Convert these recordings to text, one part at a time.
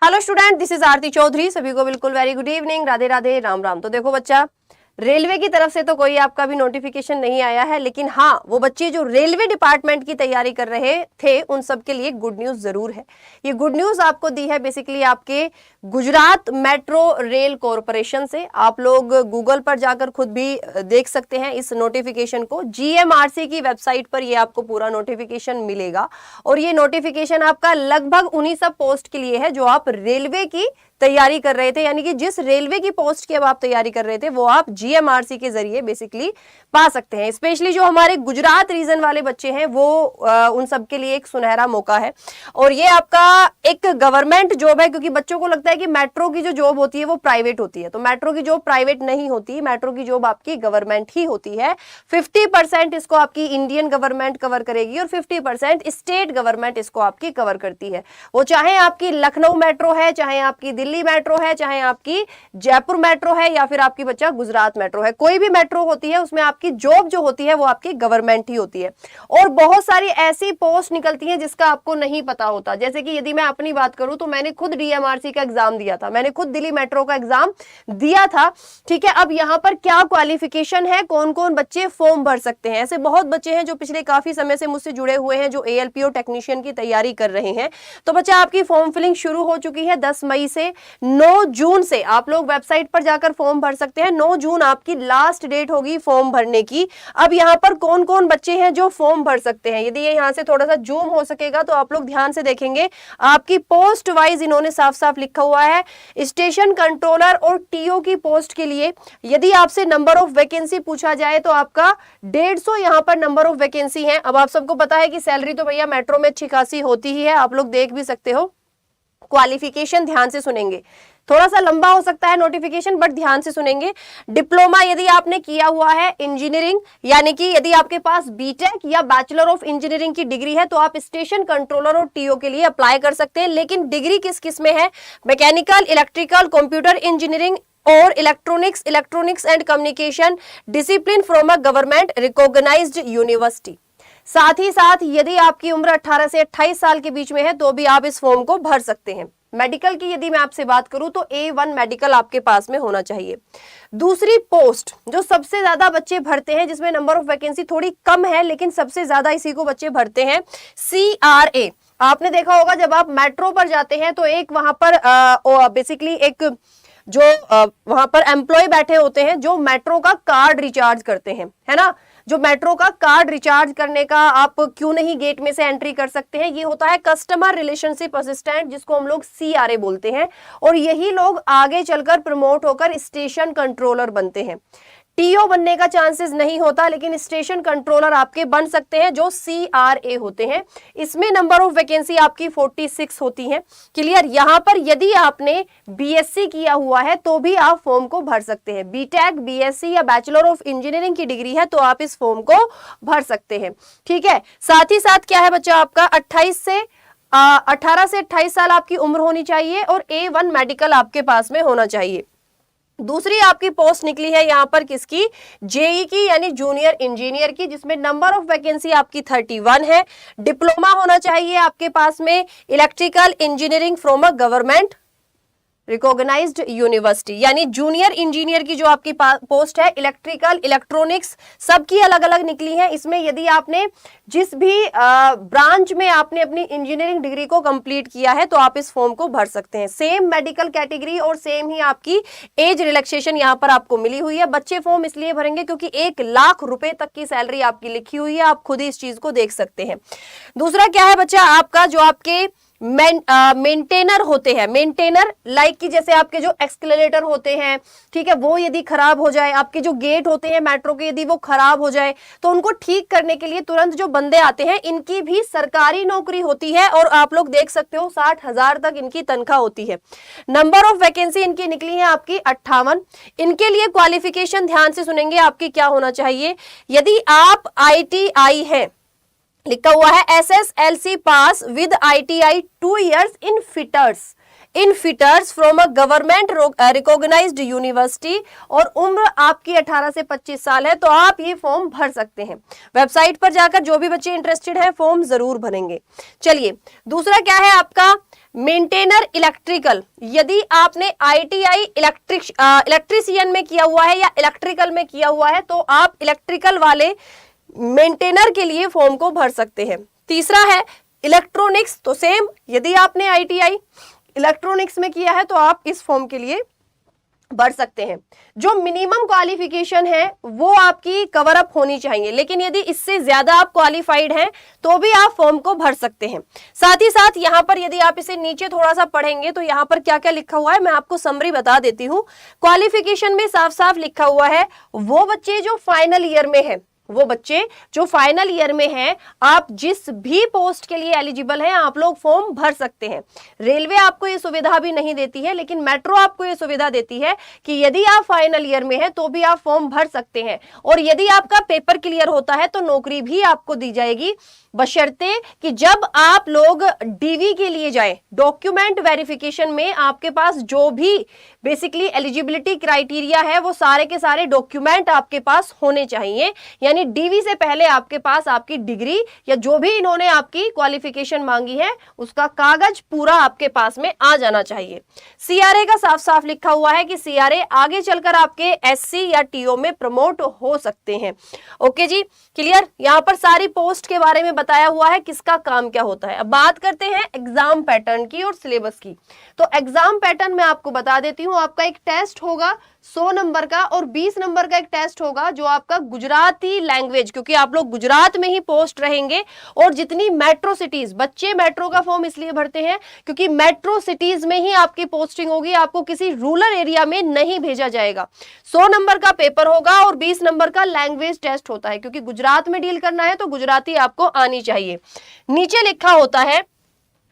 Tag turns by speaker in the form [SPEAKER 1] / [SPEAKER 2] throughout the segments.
[SPEAKER 1] Hello student, this is आरती चौधरी। सभी को बिल्कुल very good evening, Radhe Radhe, Ram Ram. तो देखो बच्चा, रेलवे की तरफ से तो कोई आपका भी नोटिफिकेशन नहीं आया है, लेकिन हाँ, वो बच्चे जो रेलवे डिपार्टमेंट की तैयारी कर रहे थे उन सब के लिए गुड न्यूज जरूर है। ये गुड न्यूज आपको दी है बेसिकली आपके गुजरात मेट्रो रेल कॉरपोरेशन से। आप लोग गूगल पर जाकर खुद भी देख सकते हैं इस नोटिफिकेशन को। जीएमआरसी की वेबसाइट पर ये आपको पूरा नोटिफिकेशन मिलेगा और ये नोटिफिकेशन आपका लगभग उन्हीं सब पोस्ट के लिए है जो आप रेलवे की तैयारी कर रहे थे, यानी कि जिस रेलवे की पोस्ट की अब आप तैयारी कर रहे थे वो आप जीएमआरसी के जरिए बेसिकली पा सकते हैं। स्पेशली जो हमारे गुजरात रीजन वाले बच्चे हैं वो उन सब के लिए एक सुनहरा मौका है और ये आपका एक गवर्नमेंट जॉब है, क्योंकि बच्चों को लगता है कि मेट्रो की जो जॉब होती है वो प्राइवेट होती है। तो मेट्रो की जॉब प्राइवेट नहीं होती, मेट्रो की जॉब आपकी गवर्नमेंट ही होती है। 50% इसको आपकी इंडियन गवर्नमेंट कवर करेगी और 50% स्टेट गवर्नमेंट इसको आपकी कवर करती है। वो चाहे आपकी लखनऊ मेट्रो है, चाहे आपकी दिल्ली मेट्रो है, चाहे आपकी जयपुर मेट्रो है या फिर आपकी बच्चा गुजरात मेट्रो है, कोई भी मेट्रो होती है उसमें आपकी जॉब जो होती है वो आपकी गवर्नमेंट ही होती है। और बहुत सारी ऐसी पोस्ट निकलती हैं जिसका आपको नहीं पता होता। जैसे कि यदि मैं अपनी बात करूं तो मैंने खुद डीएमआरसी का एग्जाम दिया था, मैंने खुद दिल्ली मेट्रो का एग्जाम दिया था। ठीक है, अब यहां पर क्या क्वालिफिकेशन है, कौन कौन बच्चे फॉर्म भर सकते हैं। ऐसे बहुत बच्चे हैं जो पिछले काफी समय से मुझसे जुड़े हुए हैं, जो एएलपीओ टेक्नीशियन की तैयारी कर रहे हैं। तो बच्चा आपकी फॉर्म फिलिंग शुरू हो चुकी है 10 मई से। 9 जून से आप लोग वेबसाइट पर जाकर फॉर्म भर सकते हैं। 9 जून आपकी लास्ट डेट होगी फॉर्म भरने की। अब यहाँ पर कौन कौन बच्चे हैं जो फॉर्म भर सकते हैं, यदि ये यहाँ से थोड़ा सा जूम हो सकेगा तो आप लोग ध्यान से देखेंगे। आपकी पोस्ट वाइज इन्होंने साफ साफ लिखा हुआ है। स्टेशन कंट्रोलर और टीओ की पोस्ट के लिए यदि आपसे नंबर ऑफ वैकेंसी पूछा जाए तो आपका 150 यहाँ पर नंबर ऑफ वैकेंसी है। अब आप सबको पता है कि सैलरी तो भैया मेट्रो में अच्छी खासी होती ही है, आप लोग देख भी सकते हो। क्वालिफिकेशन ध्यान से सुनेंगे, थोड़ा सा लंबा हो सकता है नोटिफिकेशन बट ध्यान से सुनेंगे। डिप्लोमा यदि आपने किया हुआ है इंजीनियरिंग, यानी कि यदि आपके पास बीटेक या बैचलर ऑफ इंजीनियरिंग की डिग्री है तो आप स्टेशन कंट्रोलर और टीओ के लिए अप्लाई कर सकते हैं। लेकिन डिग्री किस किस में है, मैकेनिकल, इलेक्ट्रिकल, कंप्यूटर इंजीनियरिंग और electronics and communication discipline from a government recognized university. साथ ही साथ यदि आपकी उम्र 18 से 28 साल के बीच में है तो भी आप इस फॉर्म को भर सकते हैं। मेडिकल की यदि मैं आपसे बात करूं तो A1 मेडिकल आपके पास में होना चाहिए। दूसरी पोस्ट जो सबसे ज्यादा बच्चे भरते हैं, जिसमें नंबर ऑफ वैकेंसी थोड़ी कम है लेकिन सबसे ज्यादा इसी को बच्चे भरते हैं, CRA। आपने देखा होगा जब आप मेट्रो पर जाते हैं तो एक वहां पर बेसिकली एक जो वहां पर एम्प्लॉय बैठे होते हैं जो मेट्रो का कार्ड रिचार्ज करते हैं, है ना। जो मेट्रो का कार्ड रिचार्ज करने का आप क्यों नहीं गेट में से एंट्री कर सकते हैं, ये होता है कस्टमर रिलेशनशिप असिस्टेंट, जिसको हम लोग CRA बोलते हैं। और यही लोग आगे चलकर प्रमोट होकर स्टेशन कंट्रोलर बनते हैं। टीओ बनने का चांसेस नहीं होता, लेकिन स्टेशन कंट्रोलर आपके बन सकते हैं जो CRA होते हैं। इसमें नंबर ऑफ वैकेंसी आपकी 46 होती है। क्लियर। यहां पर यदि आपने बीएससी किया हुआ है तो भी आप फॉर्म को भर सकते हैं। बीटेक, बीएससी या बैचलर ऑफ इंजीनियरिंग की डिग्री है तो आप इस फॉर्म को भर सकते हैं। ठीक है। साथ ही साथ क्या है बच्चा, आपका 18 से 28 साल आपकी उम्र होनी चाहिए और A1 मेडिकल आपके पास में होना चाहिए। दूसरी आपकी पोस्ट निकली है यहाँ पर किसकी, जेई की, यानी जूनियर इंजीनियर की, जिसमें नंबर ऑफ वैकेंसी आपकी 31 है। डिप्लोमा होना चाहिए आपके पास में electrical engineering from a government recognized university. यानी जूनियर इंजीनियर की जो आपकी पोस्ट है, इलेक्ट्रिकल, इलेक्ट्रॉनिक्स सबकी अलग अलग निकली है। इसमें यदि आपने जिस भी ब्रांच में आपने अपनी इंजीनियरिंग डिग्री को कंप्लीट किया है तो आप इस फॉर्म को भर सकते हैं। सेम मेडिकल कैटेगरी और सेम ही आपकी एज रिलैक्सेशन यहाँ पर आपको मिली हुई है। बच्चे फॉर्म इसलिए भरेंगे क्योंकि 1 लाख रुपए तक की सैलरी आपकी लिखी हुई है, आप खुद ही इस चीज को देख सकते हैं। दूसरा क्या है बच्चा, आपका जो आपके मेंटेनर होते हैं, मेंटेनर लाइक कि जैसे आपके जो एक्सकेलेटर होते हैं, ठीक है, वो यदि खराब हो जाए, आपके जो गेट होते हैं मेट्रो के यदि वो खराब हो जाए तो उनको ठीक करने के लिए तुरंत जो बंदे आते हैं, इनकी भी सरकारी नौकरी होती है और आप लोग देख सकते हो 60,000 तक इनकी तनख्वाह होती है। नंबर ऑफ वैकेंसी इनकी निकली है आपकी 58। इनके लिए क्वालिफिकेशन ध्यान से सुनेंगे आपकी क्या होना चाहिए। यदि आप ITI है, लिखा हुआ है SSLC pass with ITI 2 years in fitters, in fitters from a government recognized university, और उम्र आपकी 18 से 25 साल है तो आप ये फॉर्म भर सकते हैं। वेबसाइट पर जाकर जो भी बच्चे इंटरेस्टेड हैं फॉर्म जरूर भरेंगे। चलिए दूसरा क्या है आपका, मेंटेनर इलेक्ट्रिकल। यदि आपने ITI इलेक्ट्रीशियन में किया हुआ है या इलेक्ट्रिकल में किया हुआ है तो आप इलेक्ट्रिकल वाले मेंटेनर के लिए फॉर्म को भर सकते हैं। तीसरा है इलेक्ट्रॉनिक्स, तो सेम यदि आपने ITI इलेक्ट्रॉनिक्स में किया है तो आप इस फॉर्म के लिए भर सकते हैं। जो मिनिमम क्वालिफिकेशन है वो आपकी कवर अप होनी चाहिए, लेकिन यदि इससे ज्यादा आप क्वालिफाइड हैं तो भी आप फॉर्म को भर सकते हैं। साथ ही साथ यहाँ पर यदि आप इसे नीचे थोड़ा सा पढ़ेंगे तो यहाँ पर क्या क्या लिखा हुआ है मैं आपको समरी बता देती हूँ। क्वालिफिकेशन में साफ साफ लिखा हुआ है वो बच्चे जो फाइनल ईयर में है, वो बच्चे जो फाइनल ईयर में हैं, आप जिस भी पोस्ट के लिए एलिजिबल हैं आप लोग फॉर्म भर सकते हैं। रेलवे आपको ये सुविधा भी नहीं देती है, लेकिन मेट्रो आपको ये सुविधा देती है कि यदि आप फाइनल ईयर में हैं तो भी आप फॉर्म भर सकते हैं, और यदि आपका पेपर क्लियर होता है तो नौकरी भी आपको दी जाएगी, बशर्ते कि जब आप लोग DV के लिए जाएं, डॉक्यूमेंट वेरिफिकेशन में आपके पास जो भी बेसिकली एलिजिबिलिटी क्राइटेरिया है वो सारे के सारे डॉक्यूमेंट आपके पास होने चाहिए। यानी DV से पहले आपके पास आपकी डिग्री या जो भी इन्होंने आपकी क्वालिफिकेशन मांगी है उसका कागज पूरा आपके पास में आ जाना चाहिए। CRA का साफ साफ लिखा हुआ है कि CRA आगे चलकर आपके SC या TO में प्रमोट हो सकते हैं। ओके जी, क्लियर। यहाँ पर सारी पोस्ट के बारे में बताया हुआ है किसका काम क्या होता है। अब बात करते हैं एग्जाम पैटर्न की और सिलेबस की। तो एग्जाम पैटर्न मैं आपको बता देती हूँ। आपका एक टेस्ट होगा 100 नंबर का और 20 नंबर का एक टेस्ट होगा जो आपका गुजराती लैंग्वेज, क्योंकि आप लोग गुजरात में ही पोस्ट रहेंगे, और जितनी मेट्रो सिटीज, बच्चे मेट्रो का फॉर्म इसलिए भरते हैं क्योंकि मेट्रो सिटीज में ही आपकी पोस्टिंग होगी, आपको किसी रूरल एरिया में नहीं भेजा जाएगा। 100 नंबर का पेपर होगा और 20 नंबर का लैंग्वेज टेस्ट होता है, क्योंकि गुजरात में डील करना है तो गुजराती आपको आनी चाहिए। नीचे लिखा होता है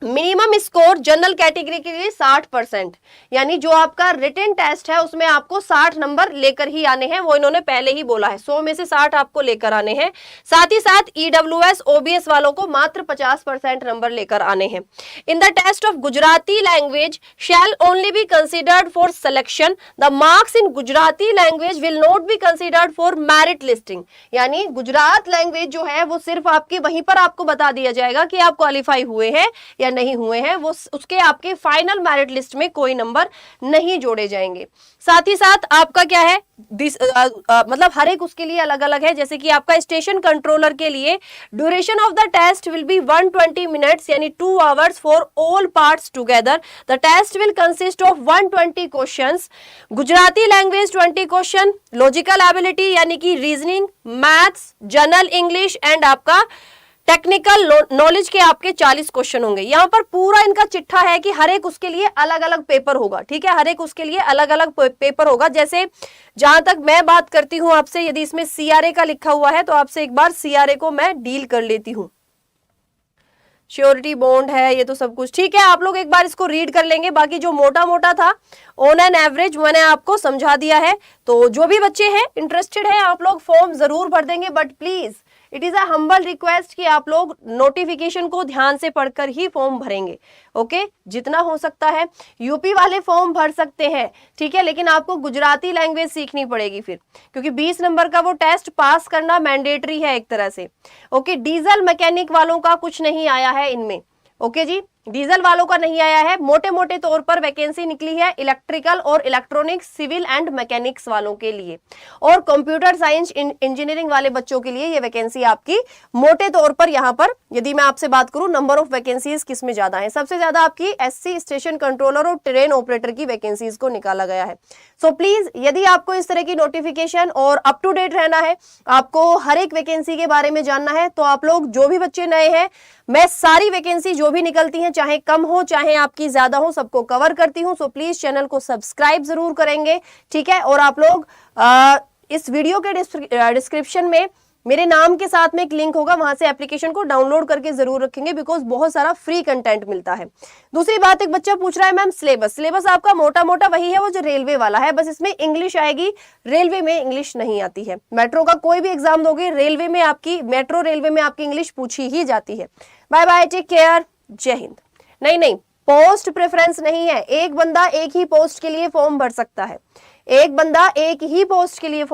[SPEAKER 1] मिनिमम स्कोर जनरल कैटेगरी के लिए 60%, यानी जो आपका रिटन टेस्ट है उसमें आपको 60 नंबर लेकर ही आने हैं, वो इन्होंने पहले ही बोला है 100 में से 60 आपको लेकर आने हैं। साथ ही साथ EWS OBS वालों को मात्र 50% नंबर लेकर आने हैं। In the test of Gujarati language shall only be considered for selection, the marks in Gujarati language will not be considered for merit listing. यानी गुजरात लैंग्वेज जो है वो सिर्फ आपकी वहीं पर आपको बता दिया जाएगा कि आप क्वालिफाई हुए हैं या नहीं हुए हैं, वो उसके आपके फाइनल मेरिट लिस्ट में कोई नंबर नहीं जोड़े जाएंगे। साथ ही साथ आपका क्या है मतलब हर एक उसके लिए अलग अलग है। जैसे कि आपका स्टेशन कंट्रोलर के लिए duration of the test will be 120 minutes, यानी 2 hours for all parts together. The test will consist of 120 questions. Gujarati language 20 question, logical ability यानी कि reasoning, maths, general English and आपका टेक्निकल नॉलेज के आपके 40 question होंगे। यहाँ पर पूरा इनका चिट्ठा है कि हर एक उसके लिए अलग अलग पेपर होगा, ठीक है, हर एक उसके लिए अलग अलग पेपर होगा। जैसे जहां तक मैं बात करती हूँ आपसे, यदि इसमें CRA का लिखा हुआ है तो आपसे एक बार CRA को मैं डील कर लेती हूँ। श्योरिटी बॉन्ड है, ये तो सब कुछ ठीक है, आप लोग एक बार इसको रीड कर लेंगे। बाकी जो मोटा मोटा था ऑन एन एवरेज मैंने आपको समझा दिया है। तो जो भी बच्चे हैं इंटरेस्टेड है आप लोग फॉर्म जरूर भर देंगे, but please it is a humble request कि आप लोग नोटिफिकेशन को ध्यान से पढ़कर ही फॉर्म भरेंगे। ओके, जितना हो सकता है। यूपी वाले फॉर्म भर सकते हैं, ठीक है, लेकिन आपको गुजराती लैंग्वेज सीखनी पड़ेगी फिर, क्योंकि 20 नंबर का वो टेस्ट पास करना मैंडेटरी है एक तरह से। ओके, डीजल मैकेनिक वालों का कुछ नहीं आया है इनमें। ओके जी, डीजल वालों का नहीं आया है। मोटे मोटे तौर पर वैकेंसी निकली है इलेक्ट्रिकल और इलेक्ट्रॉनिक्स, सिविल एंड मैकेनिक्स वालों के लिए, और कंप्यूटर साइंस इंजीनियरिंग वाले बच्चों के लिए ये वैकेंसी आपकी मोटे तौर पर यहाँ पर यदि मैं आपसे बात करूं नंबर ऑफ वैकेंसीज किस में ज्यादा है, सबसे ज्यादा आपकी SC स्टेशन कंट्रोलर और ट्रेन ऑपरेटर की वैकेंसीज को निकाला गया है। सो प्लीज यदि आपको इस तरह की नोटिफिकेशन और अप टू डेट रहना है, आपको हर एक वैकेंसी के बारे में जानना है, तो आप लोग जो भी बच्चे नए हैं, मैं सारी वैकेंसी जो भी निकलती हैं, चाहे कम हो चाहे आपकी ज्यादा हो, सबको कवर करती हूं। सो प्लीज चैनल को सब्सक्राइब जरूर करेंगे, ठीक है। और आप लोग इस वीडियो के डिस्क्रिप्शन में मेरे नाम के साथ में एक लिंक होगा, वहां से एप्लीकेशन को डाउनलोड करके जरूर रखेंगे, बिकॉज बहुत सारा फ्री कंटेंट मिलता है। दूसरी बात, एक बच्चा पूछ रहा है मैम सिलेबस आपका मोटा मोटा वही है वो जो रेलवे वाला है, बस इसमें इंग्लिश आएगी, रेलवे में इंग्लिश नहीं आती है। मेट्रो का कोई भी एग्जाम दोगे, रेलवे में आपकी मेट्रो रेलवे में आपकी इंग्लिश पूछी ही जाती है। बाय बाय, टेक केयर, जय हिंद। नहीं, पोस्ट प्रेफरेंस नहीं है, एक बंदा एक ही पोस्ट के लिए फॉर्म भर सकता है, एक बंदा एक ही पोस्ट के लिए